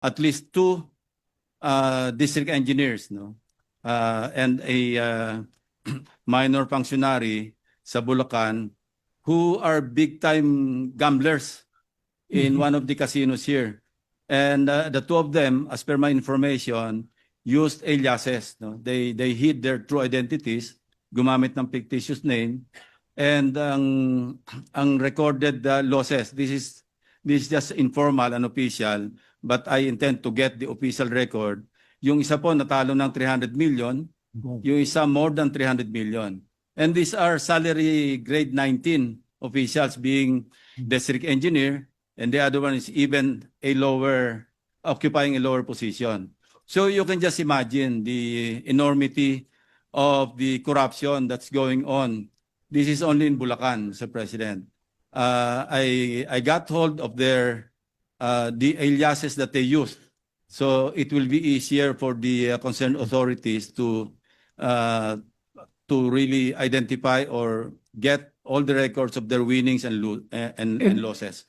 at least 2 district engineers, no, and a minor functionary sa Bulacan who are big-time gamblers in one of the casinos here. And the 2 of them, as per my information, used aliases. No? They hid their true identities, gumamit ng fictitious name, and ang recorded losses. This is just informal and official, but I intend to get the official record. Yung isa po natalo ng 300 million, yung isa more than 300 million. And these are salary grade 19 officials, being district engineer, and the other one is even occupying a lower position. So you can just imagine the enormity of the corruption that's going on. This is only in Bulacan, Mr. President. I got hold of the aliases that they used. So it will be easier for the concerned authorities to really identify or get all the records of their winnings and losses.